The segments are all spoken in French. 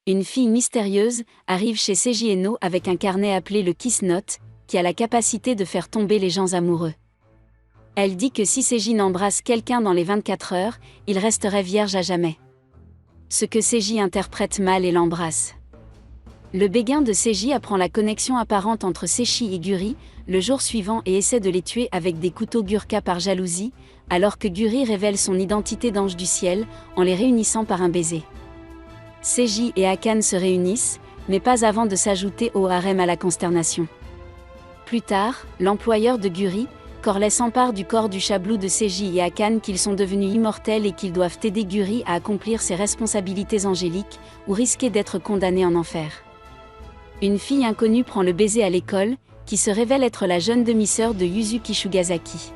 Une fille mystérieuse arrive chez Seiji Eno avec un carnet appelé le Kiss Note, qui a la capacité de faire tomber les gens amoureux. Elle dit que si Seiji n'embrasse quelqu'un dans les 24 heures, il resterait vierge à jamais. Ce que Seiji interprète mal et l'embrasse. Le béguin de Seiji apprend la connexion apparente entre Sechi et Guri le jour suivant et essaie de les tuer avec des couteaux Gurkha par jalousie, alors que Guri révèle son identité d'ange du ciel en les réunissant par un baiser. Seiji et Akane se réunissent, mais pas avant de s'ajouter au harem à la consternation. Plus tard, l'employeur de Guri, Corley, s'empare du corps du chablou de Seiji et Akane qu'ils sont devenus immortels et qu'ils doivent aider Guri à accomplir ses responsabilités angéliques ou risquer d'être condamnés en enfer. Une fille inconnue prend le baiser à l'école, qui se révèle être la jeune demi-sœur de Yuzu Kishugasaki.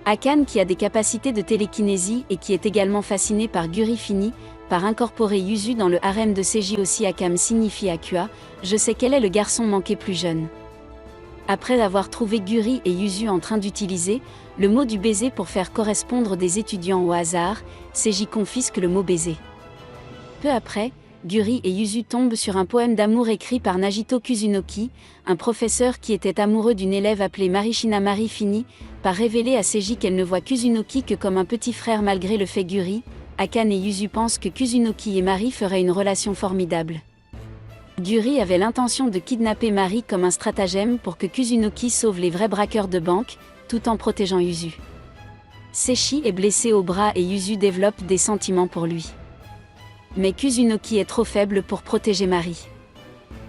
Akane, qui a des capacités de télékinésie et qui est également fasciné par Guri, finit par incorporer Yuzu dans le harem de Seiji. Aussi, Akame signifie Akua, je sais quel est le garçon manqué plus jeune. Après avoir trouvé Guri et Yuzu en train d'utiliser le mot du baiser pour faire correspondre des étudiants au hasard, Seiji confisque le mot baiser. Peu après, Guri et Yuzu tombent sur un poème d'amour écrit par Nagito Kusunoki, un professeur qui était amoureux d'une élève appelée Marishina. Mari finit par révéler à Seiji qu'elle ne voit Kusunoki que comme un petit frère malgré le fait Guri, Akane et Yuzu pensent que Kusunoki et Mari feraient une relation formidable. Guri avait l'intention de kidnapper Mari comme un stratagème pour que Kusunoki sauve les vrais braqueurs de banque, tout en protégeant Yuzu. Sechi est blessé au bras et Yuzu développe des sentiments pour lui. Mais Kusunoki est trop faible pour protéger Mari.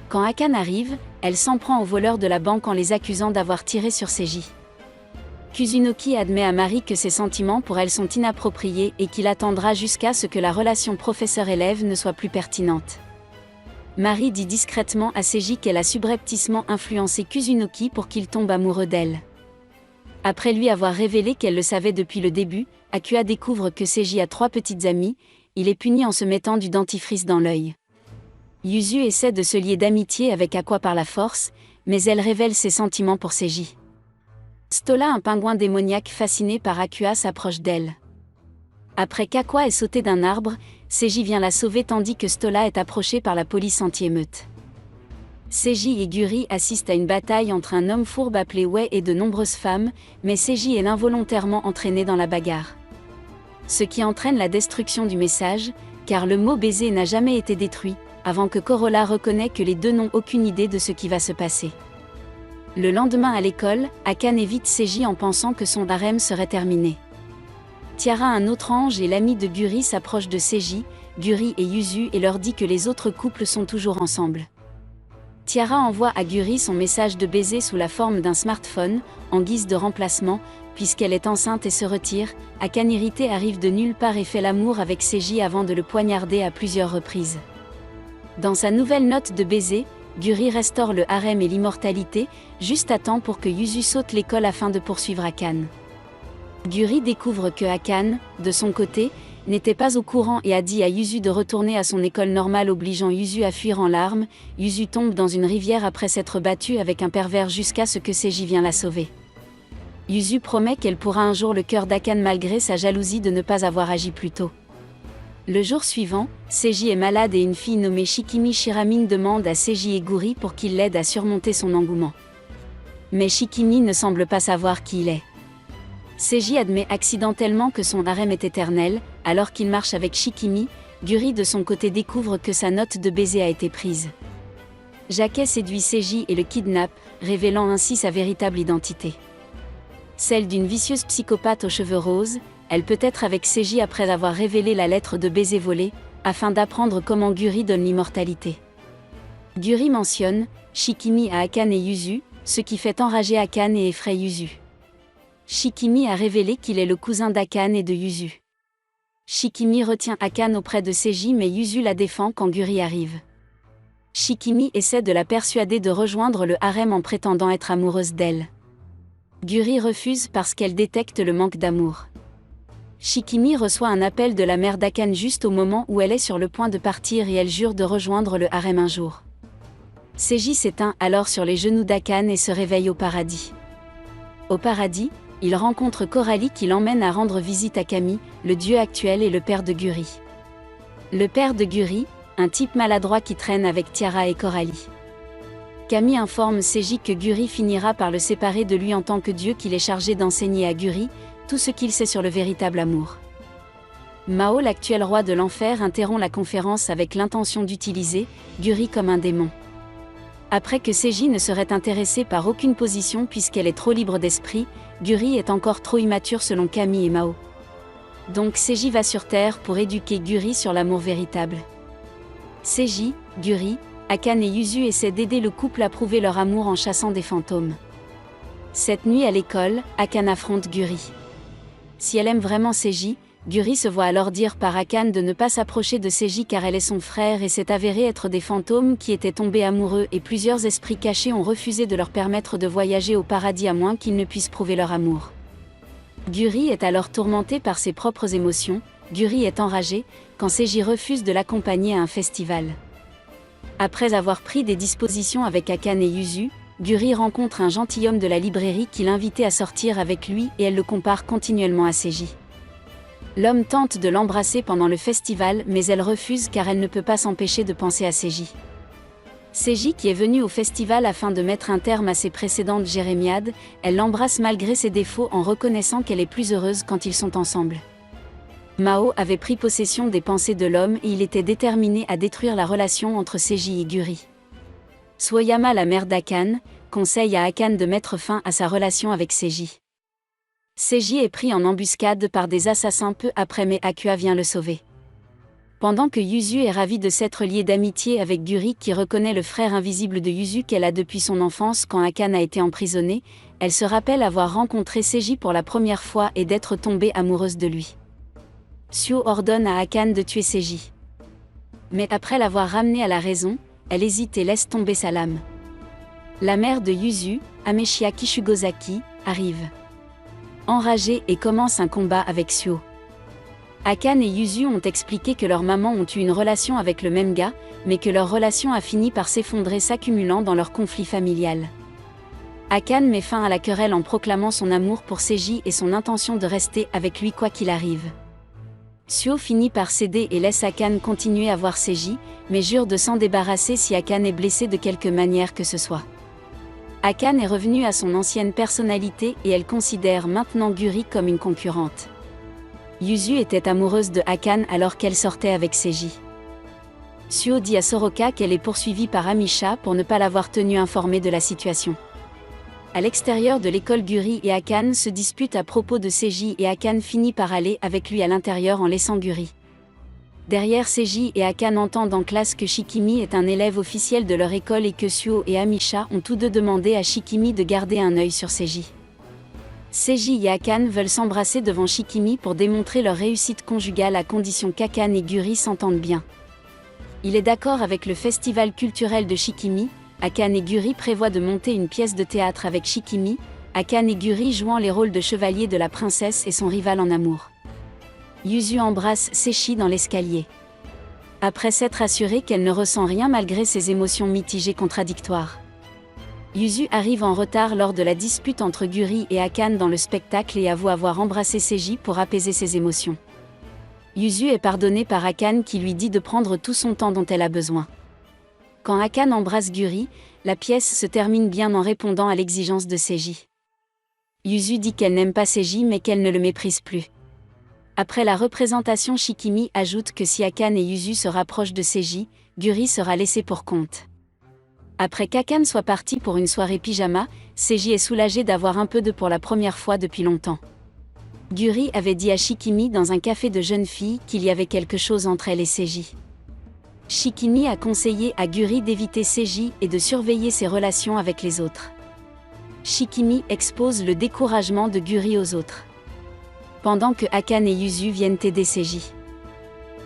Quand Akane arrive, elle s'en prend aux voleurs de la banque en les accusant d'avoir tiré sur Seiji. Kusunoki admet à Mari que ses sentiments pour elle sont inappropriés et qu'il attendra jusqu'à ce que la relation professeur-élève ne soit plus pertinente. Mari dit discrètement à Seiji qu'elle a subrepticement influencé Kusunoki pour qu'il tombe amoureux d'elle. Après lui avoir révélé qu'elle le savait depuis le début, Akua découvre que Seiji a 3 petites amies. Il est puni en se mettant du dentifrice dans l'œil. Yuzu essaie de se lier d'amitié avec Aqua par la force, mais elle révèle ses sentiments pour Seiji. Stola, un pingouin démoniaque fasciné par Akua, s'approche d'elle. Après qu'Aqua ait sauté d'un arbre, Seiji vient la sauver tandis que Stola est approché par la police anti-émeute. Seiji et Guri assistent à une bataille entre un homme fourbe appelé Wei et de nombreuses femmes, mais Seiji est involontairement entraîné dans la bagarre. Ce qui entraîne la destruction du message, car le mot baiser n'a jamais été détruit, avant que Corolla reconnaisse que les deux n'ont aucune idée de ce qui va se passer. Le lendemain à l'école, Akane évite Seiji en pensant que son harem serait terminé. Tiara, un autre ange et l'ami de Guri, s'approche de Seiji, Guri et Yuzu et leur dit que les autres couples sont toujours ensemble. Tiara envoie à Guri son message de baiser sous la forme d'un smartphone, en guise de remplacement, puisqu'elle est enceinte et se retire. Akane, irrité, arrive de nulle part et fait l'amour avec Seiji avant de le poignarder à plusieurs reprises. Dans sa nouvelle note de baiser, Guri restaure le harem et l'immortalité, juste à temps pour que Yuzu saute l'école afin de poursuivre Akane. Guri découvre que Akane, de son côté, n'était pas au courant et a dit à Yuzu de retourner à son école normale, obligeant Yuzu à fuir en larmes. Yuzu tombe dans une rivière après s'être battue avec un pervers jusqu'à ce que Seiji vienne la sauver. Yuzu promet qu'elle pourra un jour le cœur d'Akane malgré sa jalousie de ne pas avoir agi plus tôt. Le jour suivant, Seiji est malade et une fille nommée Shikimi Shiramine demande à Seiji et Guri pour qu'ils l'aident à surmonter son engouement. Mais Shikimi ne semble pas savoir qui il est. Seiji admet accidentellement que son harem est éternel, alors qu'il marche avec Shikimi. Guri de son côté découvre que sa note de baiser a été prise. Jaquet séduit Seiji et le kidnappe, révélant ainsi sa véritable identité. Celle d'une vicieuse psychopathe aux cheveux roses, elle peut être avec Seiji après avoir révélé la lettre de baiser volée, afin d'apprendre comment Guri donne l'immortalité. Guri mentionne Shikimi à Akane et Yuzu, ce qui fait enrager Akane et effraie Yuzu. Shikimi a révélé qu'il est le cousin d'Akane et de Yuzu. Shikimi retient Akane auprès de Seiji mais Yuzu la défend quand Guri arrive. Shikimi essaie de la persuader de rejoindre le harem en prétendant être amoureuse d'elle. Guri refuse parce qu'elle détecte le manque d'amour. Shikimi reçoit un appel de la mère d'Akane juste au moment où elle est sur le point de partir et elle jure de rejoindre le harem un jour. Seiji s'éteint alors sur les genoux d'Akane et se réveille au paradis. Au paradis, il rencontre Coralie qui l'emmène à rendre visite à Kami, le dieu actuel et le père de Guri. Le père de Guri, un type maladroit qui traîne avec Tiara et Coralie. Camille informe Seiji que Guri finira par le séparer de lui en tant que dieu qu'il est chargé d'enseigner à Guri tout ce qu'il sait sur le véritable amour. Mao, l'actuel roi de l'enfer, interrompt la conférence avec l'intention d'utiliser Guri comme un démon. Après que Seiji ne serait intéressée par aucune position puisqu'elle est trop libre d'esprit, Guri est encore trop immature selon Camille et Mao. Donc Seiji va sur Terre pour éduquer Guri sur l'amour véritable. Seiji, Guri, Akane et Yuzu essaient d'aider le couple à prouver leur amour en chassant des fantômes. Cette nuit à l'école, Akane affronte Guri. Si elle aime vraiment Seiji, Guri se voit alors dire par Akane de ne pas s'approcher de Seiji car elle est son frère et s'est avéré être des fantômes qui étaient tombés amoureux et plusieurs esprits cachés ont refusé de leur permettre de voyager au paradis à moins qu'ils ne puissent prouver leur amour. Guri est alors tourmenté par ses propres émotions, Guri est enragé quand Seiji refuse de l'accompagner à un festival. Après avoir pris des dispositions avec Akane et Yuzu, Guri rencontre un gentilhomme de la librairie qui l'invitait à sortir avec lui et elle le compare continuellement à Seiji. L'homme tente de l'embrasser pendant le festival mais elle refuse car elle ne peut pas s'empêcher de penser à Seiji. Seiji qui est venue au festival afin de mettre un terme à ses précédentes jérémiades, elle l'embrasse malgré ses défauts en reconnaissant qu'elle est plus heureuse quand ils sont ensemble. Mao avait pris possession des pensées de l'homme et il était déterminé à détruire la relation entre Seiji et Guri. Soyama, la mère d'Akane, conseille à Akane de mettre fin à sa relation avec Seiji. Seiji est pris en embuscade par des assassins peu après mais Akua vient le sauver. Pendant que Yuzu est ravie de s'être liée d'amitié avec Guri qui reconnaît le frère invisible de Yuzu qu'elle a depuis son enfance quand Akane a été emprisonné, elle se rappelle avoir rencontré Seiji pour la première fois et d'être tombée amoureuse de lui. Suo ordonne à Akane de tuer Seiji. Mais après l'avoir ramené à la raison, elle hésite et laisse tomber sa lame. La mère de Yuzu, Ameshia Kishugozaki, arrive. Enragée et commence un combat avec Suo. Akane et Yuzu ont expliqué que leurs mamans ont eu une relation avec le même gars, mais que leur relation a fini par s'effondrer s'accumulant dans leur conflit familial. Akane met fin à la querelle en proclamant son amour pour Seiji et son intention de rester avec lui quoi qu'il arrive. Suo finit par céder et laisse Akane continuer à voir Seiji, mais jure de s'en débarrasser si Akane est blessée de quelque manière que ce soit. Akane est revenue à son ancienne personnalité et elle considère maintenant Guri comme une concurrente. Yuzu était amoureuse de Akane alors qu'elle sortait avec Seiji. Suo dit à Soroka qu'elle est poursuivie par Amisha pour ne pas l'avoir tenue informée de la situation. À l'extérieur de l'école, Guri et Akane se disputent à propos de Seiji et Akane finit par aller avec lui à l'intérieur en laissant Guri. Derrière, Seiji et Akane entendent en classe que Shikimi est un élève officiel de leur école et que Suo et Amisha ont tous deux demandé à Shikimi de garder un œil sur Seiji. Seiji et Akane veulent s'embrasser devant Shikimi pour démontrer leur réussite conjugale à condition qu'Akane et Guri s'entendent bien. Il est d'accord avec le festival culturel de Shikimi. Akane et Guri prévoient de monter une pièce de théâtre avec Shikimi, Akane et Guri jouant les rôles de chevalier de la princesse et son rival en amour. Yuzu embrasse Seiji dans l'escalier. Après s'être assurée qu'elle ne ressent rien malgré ses émotions mitigées contradictoires. Yuzu arrive en retard lors de la dispute entre Guri et Akane dans le spectacle et avoue avoir embrassé Seiji pour apaiser ses émotions. Yuzu est pardonnée par Akane qui lui dit de prendre tout son temps dont elle a besoin. Quand Akane embrasse Guri, la pièce se termine bien en répondant à l'exigence de Seiji. Yuzu dit qu'elle n'aime pas Seiji mais qu'elle ne le méprise plus. Après la représentation, Shikimi ajoute que si Akane et Yuzu se rapprochent de Seiji, Guri sera laissé pour compte. Après qu'Akane soit parti pour une soirée pyjama, Seiji est soulagé d'avoir un peu de pour la première fois depuis longtemps. Guri avait dit à Shikimi dans un café de jeunes filles qu'il y avait quelque chose entre elle et Seiji. Shikimi a conseillé à Guri d'éviter Seiji et de surveiller ses relations avec les autres. Shikimi expose le découragement de Guri aux autres. Pendant que Akane et Yuzu viennent aider Seiji.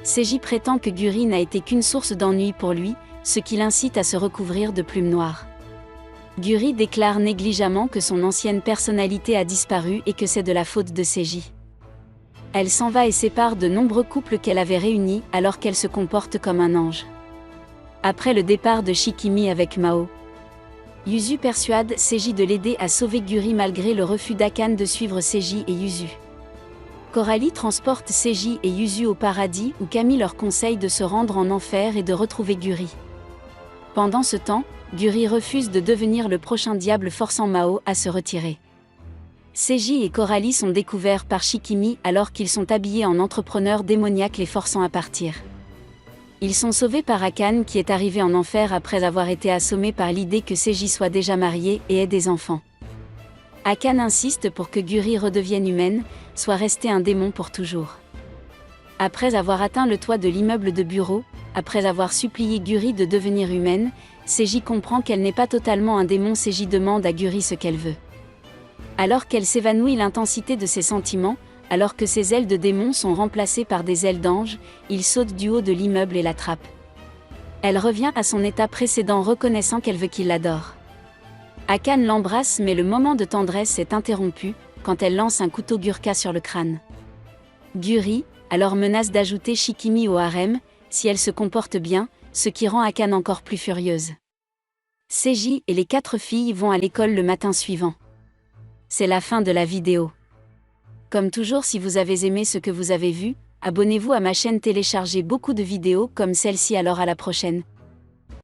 Seiji prétend que Guri n'a été qu'une source d'ennui pour lui, ce qui l'incite à se recouvrir de plumes noires. Guri déclare négligemment que son ancienne personnalité a disparu et que c'est de la faute de Seiji. Elle s'en va et sépare de nombreux couples qu'elle avait réunis alors qu'elle se comporte comme un ange. Après le départ de Shikimi avec Mao, Yuzu persuade Seiji de l'aider à sauver Guri malgré le refus d'Akane de suivre Seiji et Yuzu. Coralie transporte Seiji et Yuzu au paradis où Camille leur conseille de se rendre en enfer et de retrouver Guri. Pendant ce temps, Guri refuse de devenir le prochain diable forçant Mao à se retirer. Seiji et Coralie sont découverts par Shikimi alors qu'ils sont habillés en entrepreneurs démoniaques les forçant à partir. Ils sont sauvés par Akane qui est arrivé en enfer après avoir été assommé par l'idée que Seiji soit déjà marié et ait des enfants. Akane insiste pour que Guri redevienne humaine, soit restée un démon pour toujours. Après avoir atteint le toit de l'immeuble de bureau, après avoir supplié Guri de devenir humaine, Seiji comprend qu'elle n'est pas totalement un démon. Seiji demande à Guri ce qu'elle veut. Alors qu'elle s'évanouit l'intensité de ses sentiments, alors que ses ailes de démon sont remplacées par des ailes d'ange, il saute du haut de l'immeuble et l'attrape. Elle revient à son état précédent reconnaissant qu'elle veut qu'il l'adore. Akane l'embrasse mais le moment de tendresse est interrompu, quand elle lance un couteau Gurkha sur le crâne. Guri, alors menace d'ajouter Shikimi au harem, si elle se comporte bien, ce qui rend Akane encore plus furieuse. Seiji et les 4 filles vont à l'école le matin suivant. C'est la fin de la vidéo. Comme toujours, si vous avez aimé ce que vous avez vu, abonnez-vous à ma chaîne, téléchargez beaucoup de vidéos comme celle-ci. Alors à la prochaine.